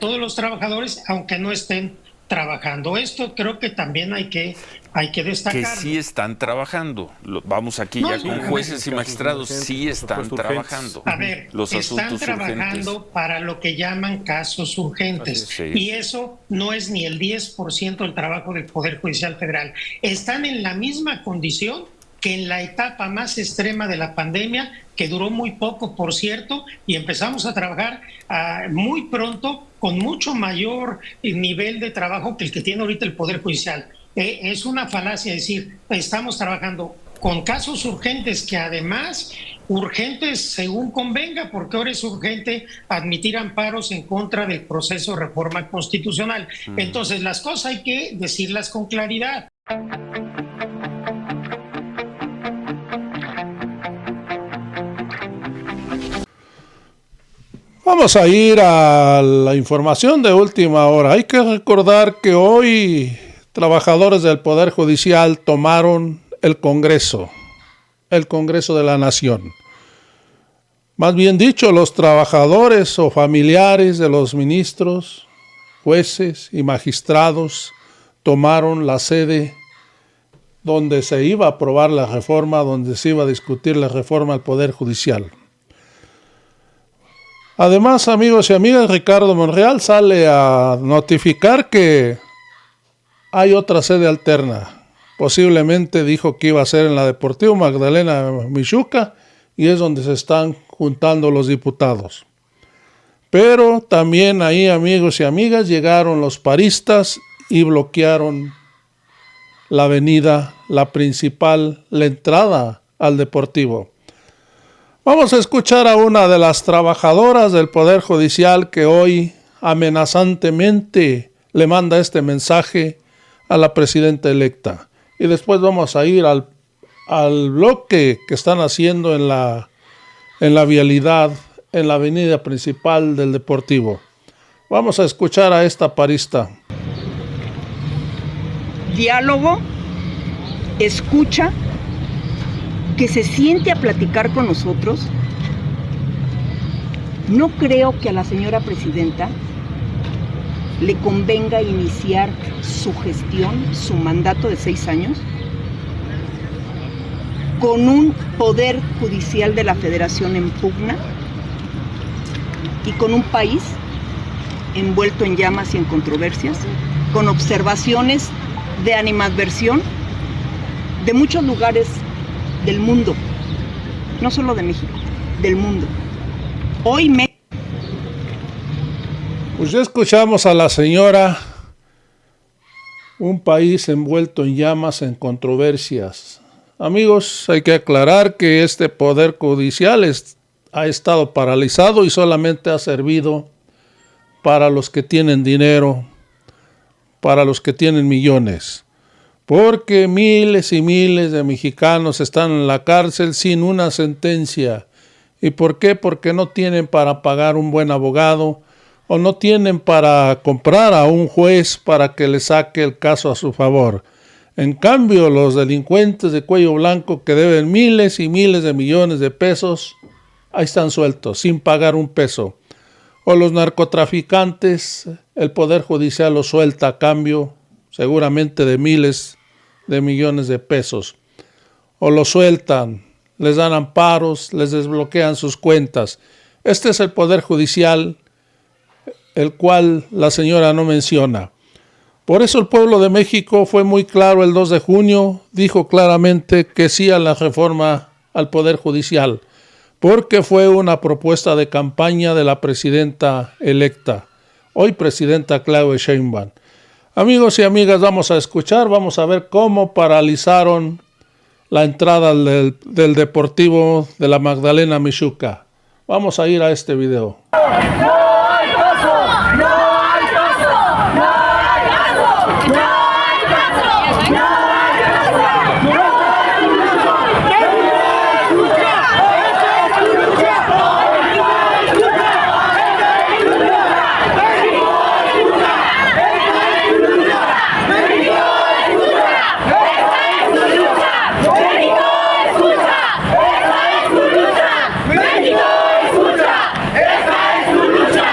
todos los trabajadores, aunque no estén trabajando. Esto creo que también hay que destacar. Que sí están trabajando. Vamos aquí ya con jueces y magistrados, sí están trabajando. A ver, los están asuntos trabajando urgentes para lo que llaman casos urgentes. Sí. Y eso no es ni el 10% del trabajo del Poder Judicial Federal. Están en la misma condición que en la etapa más extrema de la pandemia, que duró muy poco, por cierto, y empezamos a trabajar muy pronto con mucho mayor nivel de trabajo que el que tiene ahorita el Poder Judicial. Es una falacia decir, estamos trabajando con casos urgentes que además, urgentes según convenga, porque ahora es urgente admitir amparos en contra del proceso de reforma constitucional. Entonces, las cosas hay que decirlas con claridad. Vamos a ir a la información de última hora. Hay que recordar que hoy trabajadores del Poder Judicial tomaron el Congreso de la Nación. Más bien dicho, los trabajadores o familiares de los ministros, jueces y magistrados tomaron la sede donde se iba a aprobar la reforma, donde se iba a discutir la reforma al Poder Judicial. Además, amigos y amigas, Ricardo Monreal sale a notificar que hay otra sede alterna. Posiblemente dijo que iba a ser en la Deportivo Magdalena Mixhuca y es donde se están juntando los diputados. Pero también ahí, amigos y amigas, llegaron los paristas y bloquearon la avenida, la principal, la entrada al Deportivo. Vamos a escuchar a una de las trabajadoras del Poder Judicial que hoy amenazantemente le manda este mensaje a la presidenta electa. Y después vamos a ir al bloque que están haciendo en la vialidad, en la avenida principal del Deportivo. Vamos a escuchar a esta parista. Diálogo, escucha, que se siente a platicar con nosotros. No creo que a la señora presidenta le convenga iniciar su gestión, su mandato de 6 años, con un poder judicial de la Federación en pugna y con un país envuelto en llamas y en controversias, con observaciones de animadversión de muchos lugares del mundo, no solo de México, del mundo. Pues ya escuchamos a la señora, un país envuelto en llamas, en controversias. Amigos, hay que aclarar que este Poder Judicial ha estado paralizado y solamente ha servido para los que tienen dinero, para los que tienen millones. Porque miles y miles de mexicanos están en la cárcel sin una sentencia. ¿Y por qué? Porque no tienen para pagar un buen abogado o no tienen para comprar a un juez para que le saque el caso a su favor. En cambio, los delincuentes de cuello blanco que deben miles y miles de millones de pesos, ahí están sueltos, sin pagar un peso. O los narcotraficantes, el Poder Judicial los suelta a cambio seguramente de miles de millones de pesos. O los sueltan, les dan amparos, les desbloquean sus cuentas. Este es el Poder Judicial, el cual la señora no menciona. Por eso el pueblo de México fue muy claro el 2 de junio, dijo claramente que sí a la reforma al Poder Judicial, porque fue una propuesta de campaña de la presidenta electa, hoy presidenta Claudia Sheinbaum. Amigos y amigas, vamos a ver cómo paralizaron la entrada del Deportivo de la Magdalena Mixhuca. Vamos a ir a este video. ¡Esta es tu lucha!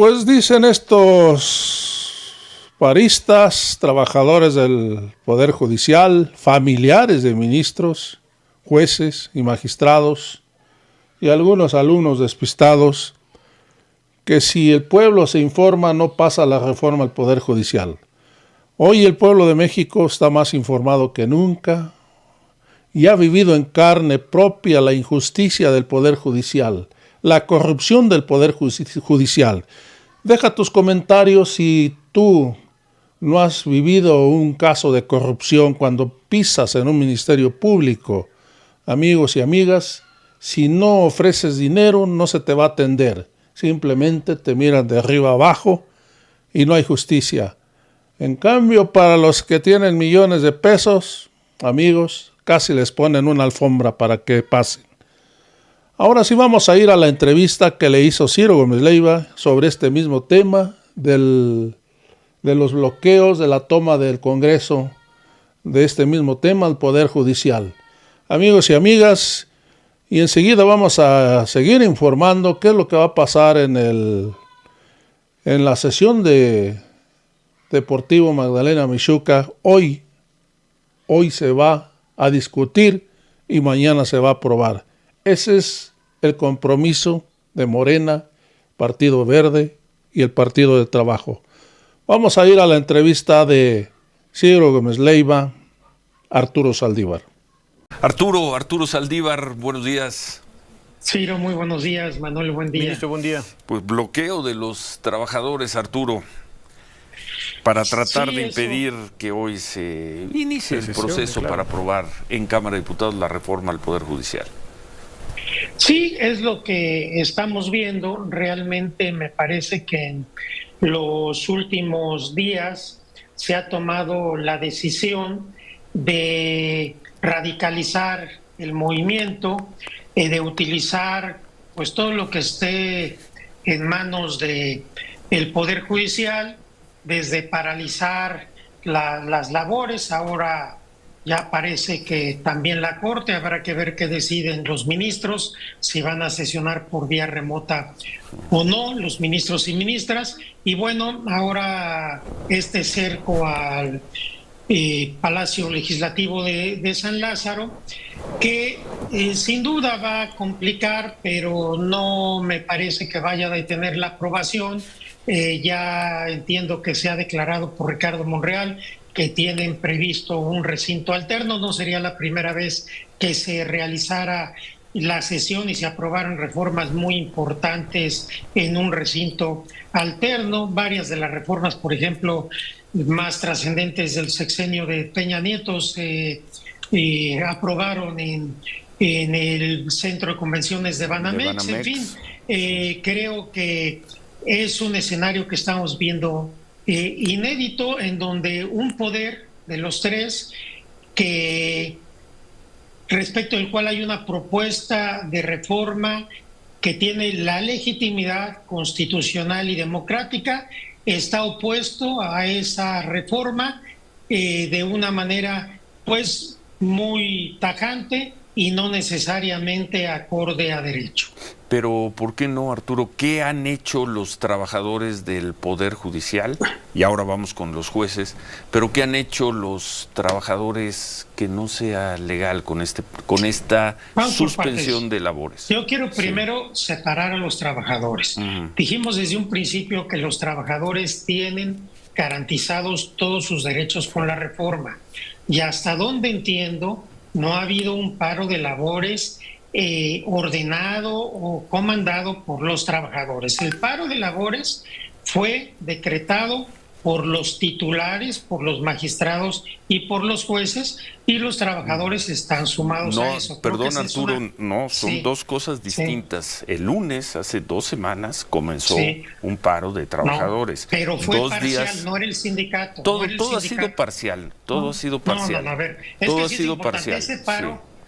Pues dicen estos paristas, trabajadores del Poder Judicial, familiares de ministros, jueces y magistrados y algunos alumnos despistados, que si el pueblo se informa no pasa la reforma al Poder Judicial. Hoy el pueblo de México está más informado que nunca y ha vivido en carne propia la injusticia del Poder Judicial, la corrupción del Poder Judicial. Deja tus comentarios si tú no has vivido un caso de corrupción cuando pisas en un ministerio público. Amigos y amigas, si no ofreces dinero no se te va a atender. Simplemente te miran de arriba abajo y no hay justicia. En cambio, para los que tienen millones de pesos, amigos, casi les ponen una alfombra para que pasen. Ahora sí vamos a ir a la entrevista que le hizo Ciro Gómez Leiva sobre este mismo tema de los bloqueos, de la toma del Congreso, de este mismo tema al Poder Judicial. Amigos y amigas, y enseguida vamos a seguir informando qué es lo que va a pasar en la sesión de Deportivo Magdalena Mixhuca. Hoy se va a discutir y mañana se va a aprobar. Ese es el compromiso de Morena, Partido Verde y el Partido del Trabajo. Vamos a ir a la entrevista de Ciro Gómez Leiva, Arturo Saldívar. Arturo Saldívar, buenos días. Ciro, muy buenos días. Manuel, buen día. Ministro, buen día. Pues bloqueo de los trabajadores, Arturo, para tratar de impedir que hoy se inicie el proceso para aprobar en Cámara de Diputados la reforma al Poder Judicial. Sí, es lo que estamos viendo. Realmente me parece que en los últimos días se ha tomado la decisión de radicalizar el movimiento, de utilizar pues todo lo que esté en manos de el Poder Judicial, desde paralizar las labores. Ahora ya parece que también la Corte, habrá que ver qué deciden los ministros, si van a sesionar por vía remota o no, los ministros y ministras. Y bueno, ahora este cerco al Palacio Legislativo de San Lázaro, que sin duda va a complicar, pero no me parece que vaya a detener la aprobación. Ya entiendo que se ha declarado por Ricardo Monreal que tienen previsto un recinto alterno. No sería la primera vez que se realizara la sesión y se aprobaran reformas muy importantes en un recinto alterno. Varias de las reformas, por ejemplo, más trascendentes del sexenio de Peña Nieto se aprobaron en el Centro de Convenciones de Banamex. En fin, creo que es un escenario que estamos viendo inédito, en donde un poder de los tres, que respecto al cual hay una propuesta de reforma que tiene la legitimidad constitucional y democrática, está opuesto a esa reforma de una manera pues muy tajante y no necesariamente acorde a derecho. Pero, ¿por qué no, Arturo? ¿Qué han hecho los trabajadores del Poder Judicial? Y ahora vamos con los jueces. ¿Pero qué han hecho los trabajadores que no sea legal con esta suspensión de labores? Yo quiero primero separar a los trabajadores. Dijimos desde un principio que los trabajadores tienen garantizados todos sus derechos con la reforma. Y hasta donde entiendo, no ha habido un paro de labores ordenado o comandado por los trabajadores. El paro de labores fue decretado por los titulares, por los magistrados y por los jueces, y los trabajadores están sumados a eso. Perdón, Arturo, son dos cosas distintas. Sí. El lunes, hace 2 semanas, comenzó un paro de trabajadores. Pero fue parcial, no era el sindicato. Todo ha sido parcial, todo ha sido parcial. A ver, todo ha sido parcial.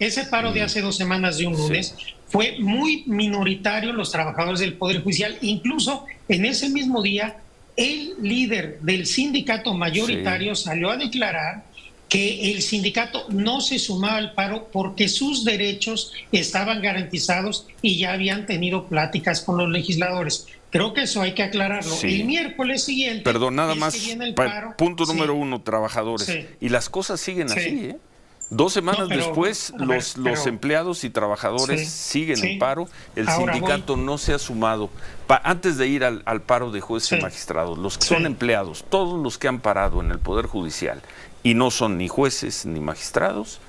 Ese paro de hace 2 semanas de un lunes fue muy minoritario los trabajadores del Poder Judicial. Incluso en ese mismo día, el líder del sindicato mayoritario salió a declarar que el sindicato no se sumaba al paro porque sus derechos estaban garantizados y ya habían tenido pláticas con los legisladores. Creo que eso hay que aclararlo. Sí. El miércoles siguiente... Perdón, nada más, punto sí. número 1, trabajadores. Sí. Y las cosas siguen Sí. así, ¿eh? 2 semanas después, los empleados y trabajadores siguen en paro. El sindicato no se ha sumado. Antes de ir al paro de jueces y magistrados, los que son empleados, todos los que han parado en el Poder Judicial y no son ni jueces ni magistrados,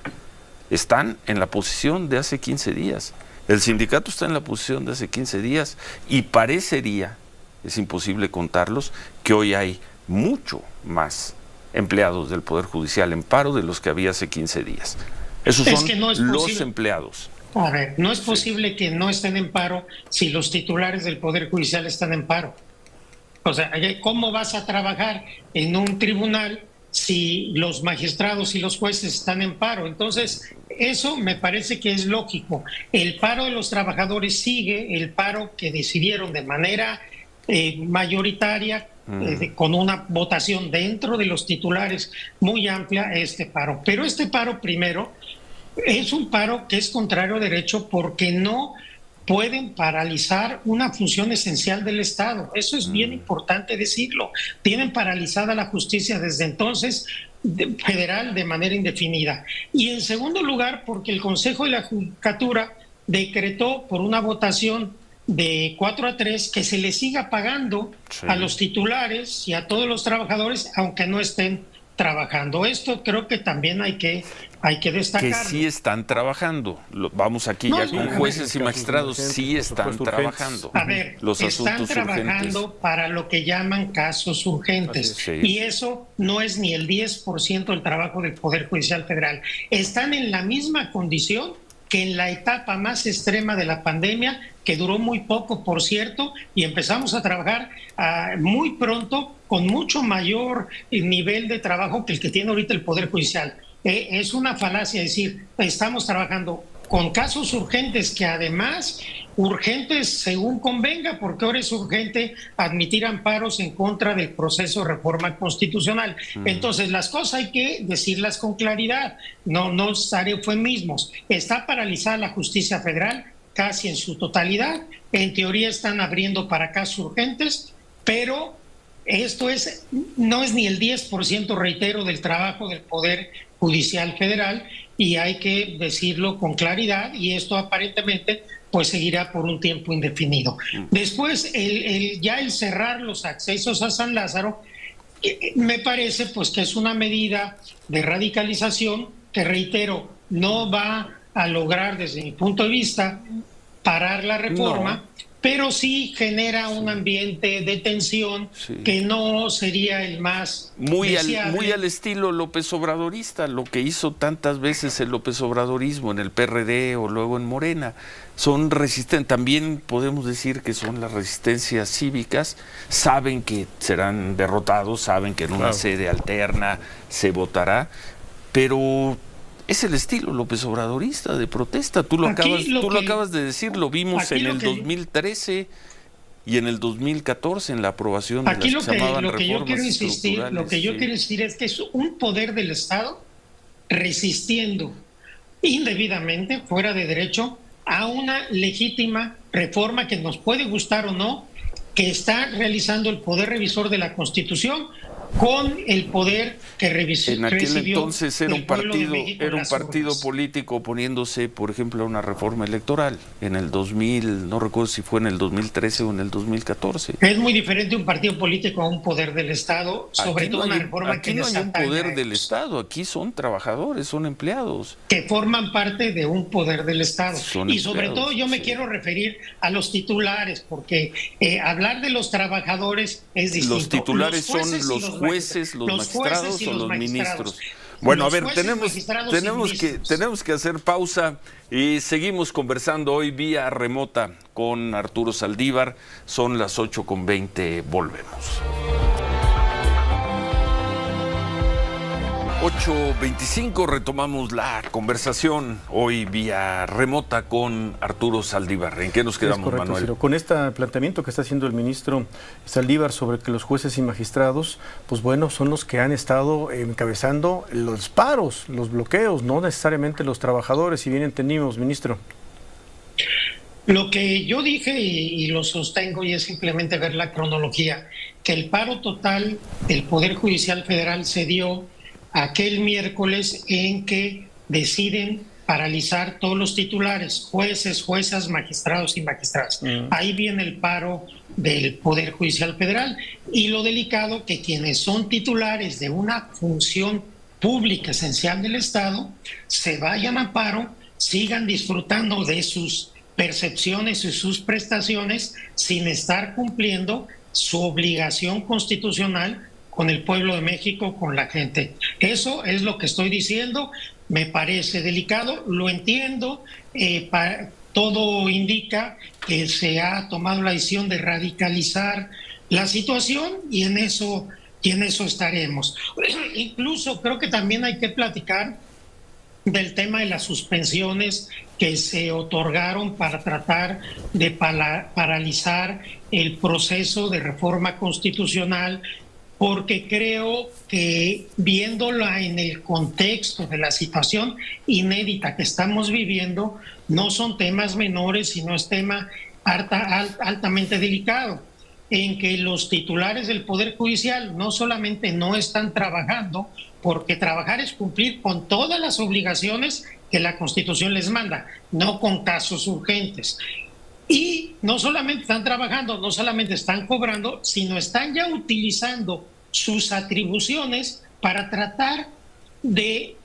están en la posición de hace 15 días. El sindicato está en la posición de hace 15 días y parecería, es imposible contarlos, que hoy hay mucho más empleados del Poder Judicial en paro de los que había hace 15 días. Esos son los empleados. A ver, no es posible que no estén en paro si los titulares del Poder Judicial están en paro. O sea, ¿cómo vas a trabajar en un tribunal si los magistrados y los jueces están en paro? Entonces, eso me parece que es lógico. El paro de los trabajadores sigue, el paro que decidieron de manera mayoritaria, con una votación dentro de los titulares muy amplia, este paro. Pero este paro, primero, es un paro que es contrario a derecho porque no pueden paralizar una función esencial del Estado. Eso es bien importante decirlo. Tienen paralizada la justicia desde entonces federal de manera indefinida. Y en segundo lugar, porque el Consejo de la Judicatura decretó por una votación de 4-3 que se le siga pagando a los titulares y a todos los trabajadores, aunque no estén trabajando. Esto creo que también hay que destacar. Que sí están trabajando. Vamos aquí ya con jueces y magistrados, sí están trabajando. A ver, los están trabajando urgentes para lo que llaman casos urgentes. Y eso no es ni el 10% del trabajo del Poder Judicial Federal. Están en la misma condición que en la etapa más extrema de la pandemia, que duró muy poco, por cierto, y empezamos a trabajar muy pronto con mucho mayor nivel de trabajo que el que tiene ahorita el Poder Judicial. Es una falacia decir, estamos trabajando con casos urgentes, que además urgentes según convenga, porque ahora es urgente admitir amparos en contra del proceso de reforma constitucional. Entonces, las cosas hay que decirlas con claridad, no usar eufemismos. Está paralizada la justicia federal casi en su totalidad. En teoría están abriendo para casos urgentes, pero esto no es ni el 10%, reitero, del trabajo del Poder Judicial Federal, y hay que decirlo con claridad, y esto aparentemente pues seguirá por un tiempo indefinido. Después, el cerrar los accesos a San Lázaro, me parece pues que es una medida de radicalización que, reitero, no va a lograr, desde mi punto de vista, parar la reforma, pero sí genera un ambiente de tensión que no sería el más deseable. Muy al estilo López Obradorista, lo que hizo tantas veces el López Obradorismo en el PRD o luego en Morena. Son resistentes, también podemos decir que son las resistencias cívicas, saben que serán derrotados, saben que en una sede alterna se votará, pero es el estilo López Obradorista de protesta. Tú lo acabas de decir, lo vimos en el 2013 y en el 2014 en la aprobación de las que se llamaban reformas estructurales. Lo que yo quiero insistir es que es un poder del Estado resistiendo indebidamente, fuera de derecho, a una legítima reforma que nos puede gustar o no, que está realizando el Poder Revisor de la Constitución con el poder que en aquel entonces era un partido urnas. Político oponiéndose, por ejemplo, a una reforma electoral en el 2000, no recuerdo si fue en el 2013 o en el 2014. Es muy diferente un partido político a un poder del Estado, sobre todo una reforma que no hay un poder del Estado, aquí son trabajadores, son empleados que forman parte de un poder del Estado. Y sobre todo yo me quiero referir a los titulares, porque hablar de los trabajadores es distinto. Los titulares son los jueces, los magistrados o los ministros. Bueno, a ver, tenemos que hacer pausa y seguimos conversando hoy vía remota con Arturo Saldívar. Son las 8:20, volvemos. 8:25, retomamos la conversación hoy vía remota con Arturo Saldívar. ¿En qué nos quedamos, correcto, Manuel? Ciro. Con este planteamiento que está haciendo el ministro Saldívar sobre que los jueces y magistrados, pues bueno, son los que han estado encabezando los paros, los bloqueos, no necesariamente los trabajadores, si bien entendimos, ministro. Lo que yo dije y lo sostengo y es simplemente ver la cronología, que el paro total del Poder Judicial Federal se dio aquel miércoles en que deciden paralizar todos los titulares, jueces, juezas, magistrados y magistradas. Ahí viene el paro del Poder Judicial Federal y lo delicado que quienes son titulares de una función pública esencial del Estado se vayan a paro, sigan disfrutando de sus percepciones y sus prestaciones sin estar cumpliendo su obligación constitucional con el pueblo de México, con la gente. Eso es lo que estoy diciendo, me parece delicado, lo entiendo, todo indica que se ha tomado la decisión de radicalizar la situación y en eso estaremos. Incluso creo que también hay que platicar del tema de las suspensiones que se otorgaron para tratar de paralizar el proceso de reforma constitucional, porque creo que viéndola en el contexto de la situación inédita que estamos viviendo, no son temas menores, sino es tema altamente delicado, en que los titulares del Poder Judicial no solamente no están trabajando, porque trabajar es cumplir con todas las obligaciones que la Constitución les manda, no con casos urgentes. Y no solamente están trabajando, no solamente están cobrando, sino están ya utilizando sus atribuciones para tratar de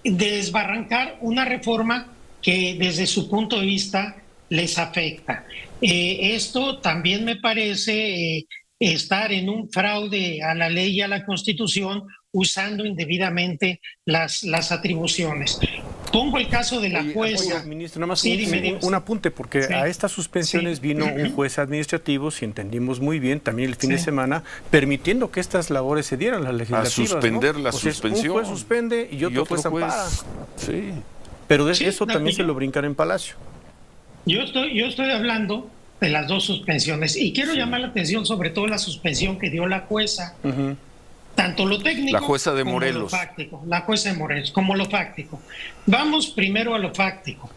desbarrancar una reforma que desde su punto de vista les afecta. Esto también me parece estar en un fraude a la ley y a la Constitución, usando indebidamente las atribuciones. Pongo el caso de la jueza. Ministro, nada más un apunte, porque a estas suspensiones vino un juez administrativo, si entendimos muy bien, también el fin de semana, permitiendo que estas labores se dieran a las legislativas. A suspender la suspensión. Un juez suspende y otro juez ampara. Sí. Pero eso también se lo brincan en Palacio. Yo estoy hablando de las dos suspensiones y quiero llamar la atención sobre todo la suspensión que dio la jueza. Tanto lo técnico la jueza de como Morelos. Lo fáctico, la jueza de Morelos, como lo fáctico. Vamos primero a lo fáctico.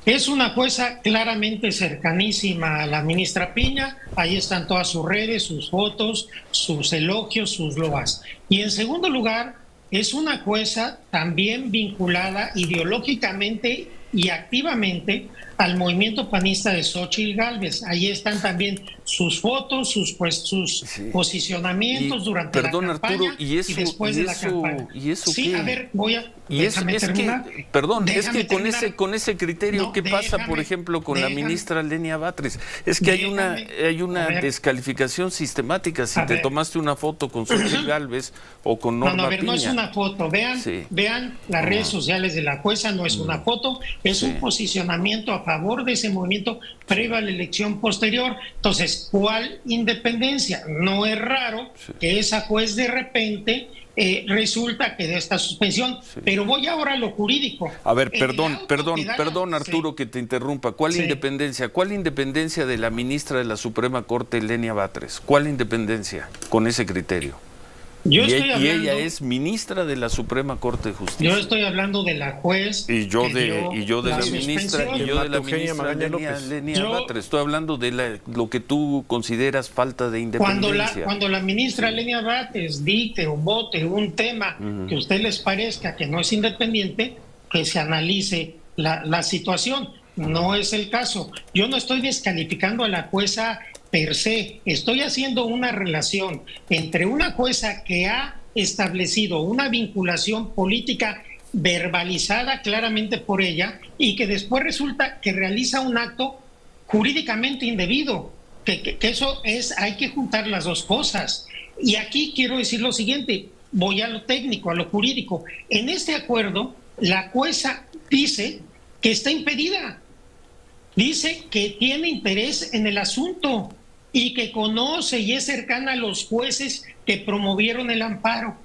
Es una jueza claramente cercanísima a la ministra Piña, ahí están todas sus redes, sus fotos, sus elogios, sus loas. Y en segundo lugar, es una jueza también vinculada ideológicamente y activamente al movimiento panista de Xóchitl Gálvez. Ahí están también sus fotos, sus posicionamientos durante la campaña, Arturo, y después de la campaña. ¿Y eso sí, qué? A ver, déjame terminar. Con ese criterio, no, ¿qué pasa, por ejemplo, con la ministra Lenia Batres? Es que hay una descalificación sistemática si te tomaste una foto con Xóchitl Gálvez o con Norma Piña. No es una foto. Vean las redes sociales de la jueza, no es una foto, es un posicionamiento a favor de ese movimiento previo a la elección posterior. Entonces, ¿cuál independencia? No es raro que esa juez de repente resulta que de esta suspensión, pero voy ahora a lo jurídico. A ver, perdón Arturo, que te interrumpa. ¿Cuál independencia? ¿Cuál independencia de la ministra de la Suprema Corte, Lenia Batres? ¿Cuál independencia con ese criterio? Ella es ministra de la Suprema Corte de Justicia. Yo estoy hablando de la juez y yo de la ministra Lenia Batres. Estoy hablando de lo que tú consideras falta de independencia. Cuando la ministra Lenia Batres dicte o vote un tema que a ustedes les parezca que no es independiente, que se analice la situación. No es el caso. Yo no estoy descalificando a la jueza per se, estoy haciendo una relación entre una jueza que ha establecido una vinculación política verbalizada claramente por ella y que después resulta que realiza un acto jurídicamente indebido, que eso es, hay que juntar las dos cosas. Y aquí quiero decir lo siguiente, voy a lo técnico, a lo jurídico. En este acuerdo, la jueza dice que está impedida, dice que tiene interés en el asunto y que conoce y es cercana a los jueces que promovieron el amparo.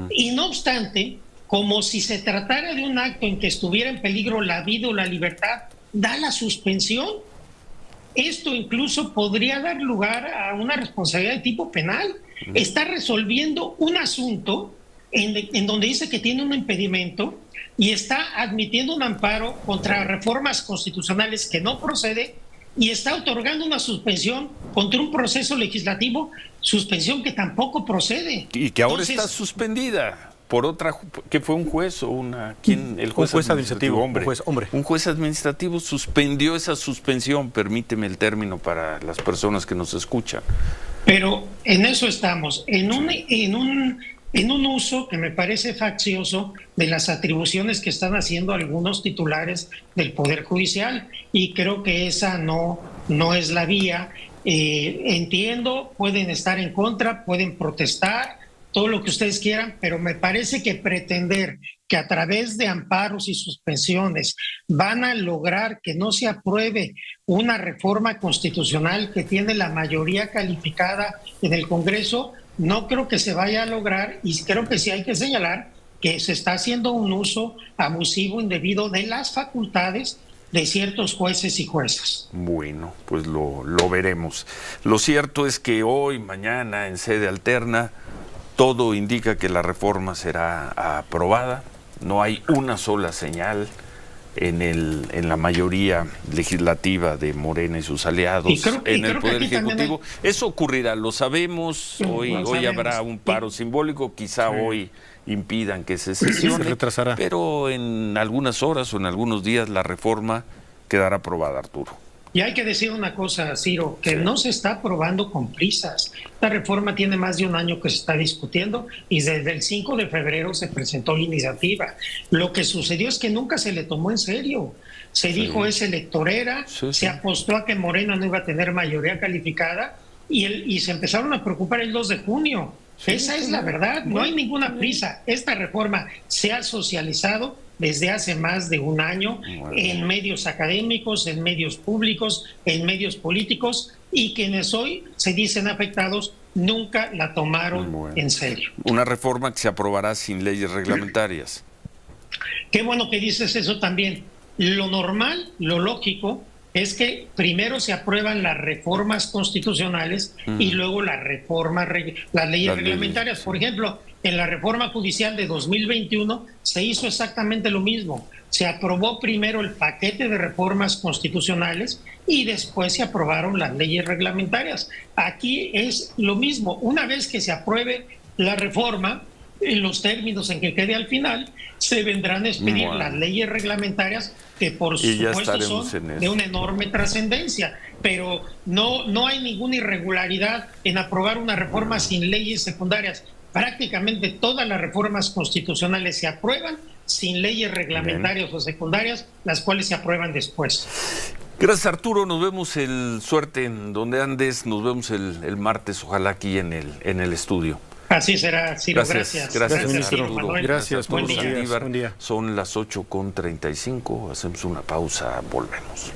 Y no obstante, como si se tratara de un acto en que estuviera en peligro la vida o la libertad, da la suspensión. Esto incluso podría dar lugar a una responsabilidad de tipo penal. Está resolviendo un asunto en donde dice que tiene un impedimento y está admitiendo un amparo contra reformas constitucionales que no procede y está otorgando una suspensión contra un proceso legislativo, suspensión que tampoco procede. Y que ahora está suspendida por otra, que fue un juez o una, ¿quién? El juez, administrativo, hombre. Un juez administrativo suspendió esa suspensión, permíteme el término para las personas que nos escuchan. Pero en eso estamos, en un uso que me parece faccioso de las atribuciones que están haciendo algunos titulares del Poder Judicial, y creo que esa no es la vía. Entiendo, pueden estar en contra, pueden protestar, todo lo que ustedes quieran, pero me parece que pretender que a través de amparos y suspensiones van a lograr que no se apruebe una reforma constitucional que tiene la mayoría calificada en el Congreso, no creo que se vaya a lograr, y creo que sí hay que señalar que se está haciendo un uso abusivo, indebido de las facultades de ciertos jueces y juezas. Bueno, pues lo veremos. Lo cierto es que hoy, mañana, en sede alterna, todo indica que la reforma será aprobada. No hay una sola señal en la mayoría legislativa de Morena y sus aliados en el Poder Ejecutivo. Eso ocurrirá, lo sabemos. Hoy habrá un paro simbólico, quizá hoy impidan que se sesione, se retrasará. Pero en algunas horas o en algunos días la reforma quedará aprobada, Arturo. Y hay que decir una cosa, Ciro, que no se está aprobando con prisas. Esta reforma tiene más de un año que se está discutiendo y desde el 5 de febrero se presentó la iniciativa. Lo que sucedió es que nunca se le tomó en serio. Se dijo es electorera, se apostó a que Morena no iba a tener mayoría calificada y se empezaron a preocupar el 2 de junio. Esa es la verdad, no hay ninguna prisa. Esta reforma se ha socializado desde hace más de un año en medios académicos, en medios públicos, en medios políticos, y quienes hoy se dicen afectados nunca la tomaron en serio. Una reforma que se aprobará sin leyes reglamentarias. Qué bueno que dices eso también. Lo normal, lo lógico, es que primero se aprueban las reformas constitucionales y luego las leyes reglamentarias. Por ejemplo, en la reforma judicial de 2021 se hizo exactamente lo mismo. Se aprobó primero el paquete de reformas constitucionales y después se aprobaron las leyes reglamentarias. Aquí es lo mismo. Una vez que se apruebe la reforma, en los términos en que quede al final, se vendrán a expedir las leyes reglamentarias, que por supuesto son de una enorme trascendencia, pero no hay ninguna irregularidad en aprobar una reforma sin leyes secundarias. Prácticamente todas las reformas constitucionales se aprueban sin leyes reglamentarias o secundarias, las cuales se aprueban después. Gracias, Arturo. Nos vemos suerte en donde andes. Nos vemos el martes, ojalá aquí en el estudio. Así será, Ciro. Gracias, ministro. Gracias por buen día. Son las 8:35. Hacemos una pausa, volvemos.